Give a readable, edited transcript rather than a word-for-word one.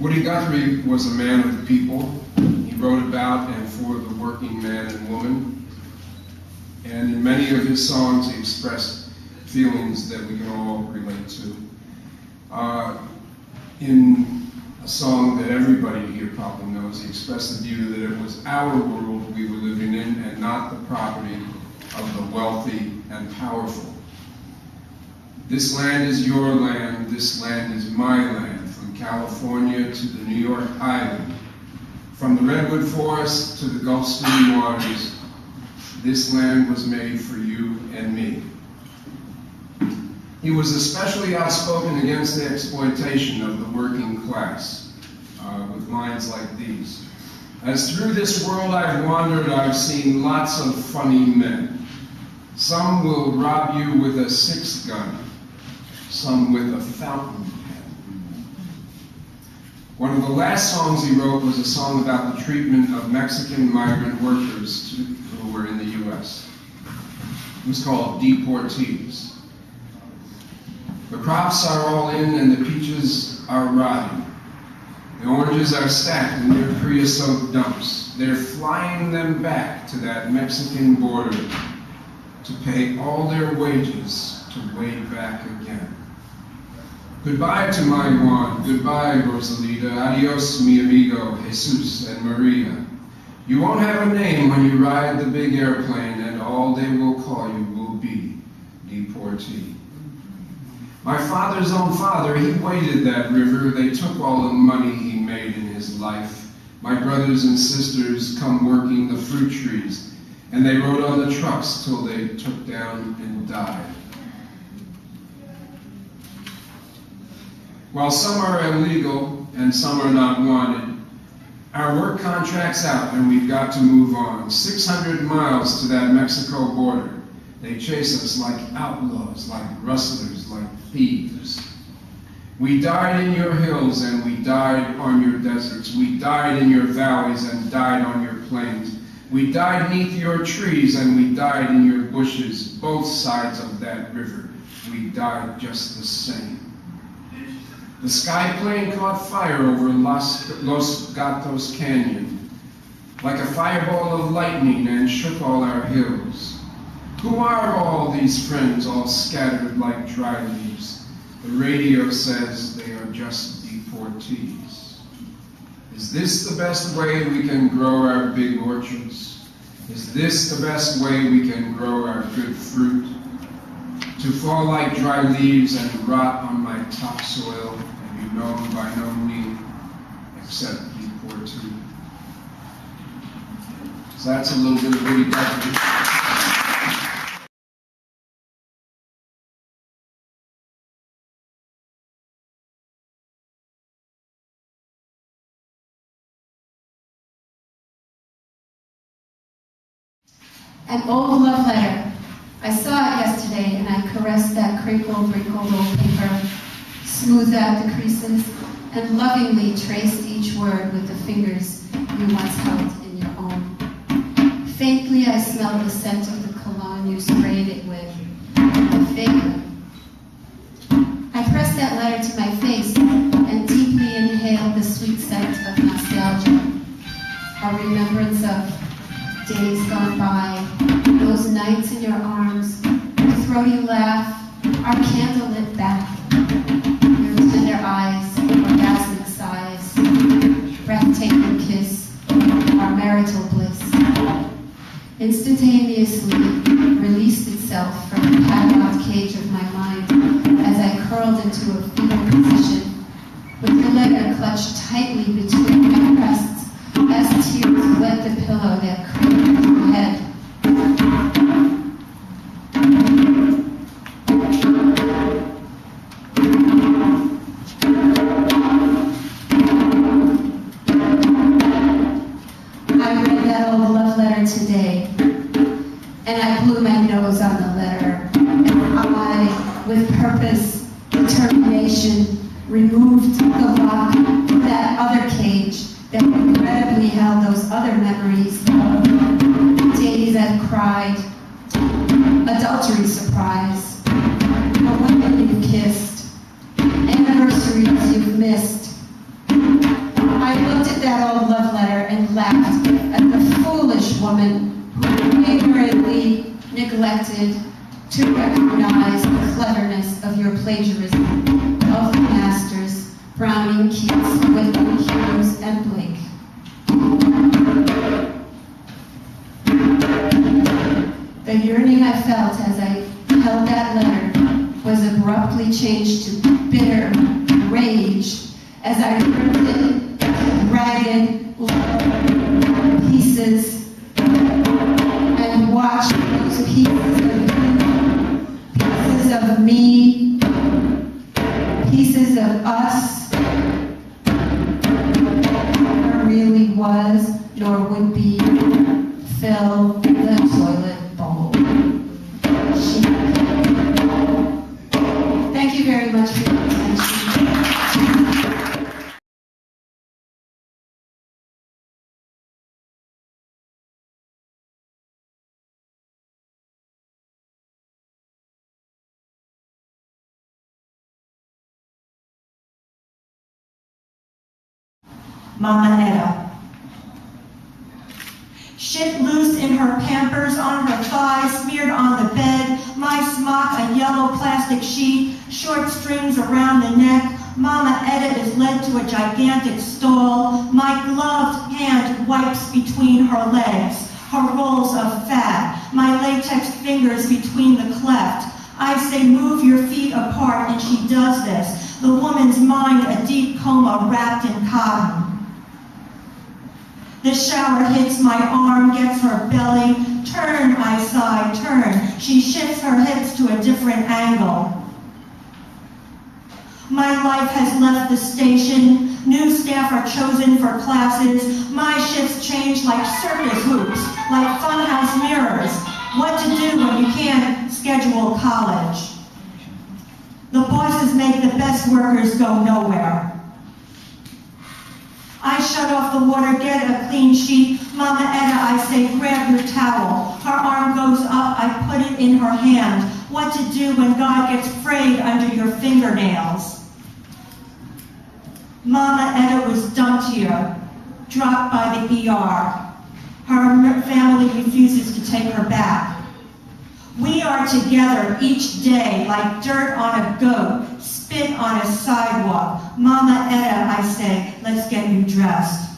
Woody Guthrie was a man of the people. He wrote about and for the working man and woman. And in many of his songs, he expressed feelings that we can all relate to. In a song that everybody here probably knows, he expressed the view that it was our world we were living in and not the property of the wealthy and powerful. This land is your land, this land is my land, from California to the New York Island, from the Redwood Forest to the Gulf Stream waters, this land was made for you and me. He was especially outspoken against the exploitation of the working class, with lines like these. As through this world I've wandered, I've seen lots of funny men. Some will rob you with a 6-gun, some with a fountain pen. One of the last songs he wrote was a song about the treatment of Mexican migrant workers who were in the U.S. It was called Deportees. The crops are all in and the peaches are rotting. The oranges are stacked in their creosote dumps. They're flying them back to that Mexican border to pay all their wages to wade back again. Goodbye to my Juan, goodbye Rosalita, adios mi amigo Jesus and Maria. You won't have a name when you ride the big airplane and all they will call you will be deportee. My father's own father, he waded that river. They took all the money he made in his life. My brothers and sisters come working the fruit trees, and they rode on the trucks till they took down and died. While some are illegal and some are not wanted, our work contract's out and we've got to move on. 600 miles to that Mexico border. They chase us like outlaws, like rustlers, like thieves. We died in your hills and we died on your deserts. We died in your valleys and died on your plains. We died neath your trees and we died in your bushes, both sides of that river. We died just the same. The sky plane caught fire over Los Gatos Canyon, like a fireball of lightning, and shook all our hills. Who are all these friends all scattered like dry leaves? The radio says they are just deportees. Is this the best way we can grow our big orchards? Is this the best way we can grow our good fruit? To fall like dry leaves and rot on my topsoil and be known by no name except deportee. So that's a little bit of Woody Guthrie. An old love letter. I saw it yesterday and I caressed that crinkled, wrinkled old paper, smoothed out the creases, and lovingly traced each word with the fingers you once held in your own. Faintly I smelled the scent of the cologne you sprayed it with, vaguely. I pressed that letter to my face and deeply inhaled the sweet scent of nostalgia, a remembrance of days gone by, those nights in your arms, the throaty laugh, our candlelit bath, your tender eyes, orgasmic sighs, breathtaking kiss, our marital bliss, instantaneously released itself from the padlocked cage of my mind as I curled into a fetal position, with the letter clutched tightly between my breasts as tears wet the pillow that cradled my head. I read that old love letter today, and I blew my nose on the letter, and I, with purpose, determination, removed the lock of that other cage that incredibly held those other memories of days I've cried, adultery surprise, a woman you've kissed, anniversaries you've missed, at that old love letter and laughed at the foolish woman who ignorantly neglected to recognize the cleverness of your plagiarism of the masters, Browning, Keats, Whitman, Hughes, and Blake. The yearning I felt as I held that letter was abruptly changed to bitter rage as I ripped it ragged little pieces and watched those pieces of me, pieces of us, never really was nor would be, fill the toilet bowl. Thank you very much for your attention. Mama Etta. Shit loose in her pampers, on her thighs, smeared on the bed, my smock a yellow plastic sheet, short strings around the neck. Mama Etta is led to a gigantic stall. My gloved hand wipes between her legs, her rolls of fat, my latex fingers between the cleft. I say, move your feet apart, and she does this. The woman's mind a deep coma wrapped in cotton. The shower hits my arm, gets her belly. Turn, I sigh, turn. She shifts her hips to a different angle. My life has left the station. New staff are chosen for classes. My shifts change like circus hoops, like funhouse mirrors. What to do when you can't schedule college? The bosses make the best workers go nowhere. I shut off the water, get a clean sheet. Mama Etta, I say, grab your towel. Her arm goes up, I put it in her hand. What to do when God gets frayed under your fingernails? Mama Etta was dumped here, dropped by the ER. Her family refuses to take her back. We are together each day like dirt on a goat, spit on a sidewalk. Mama Etta, I say, let's get you dressed.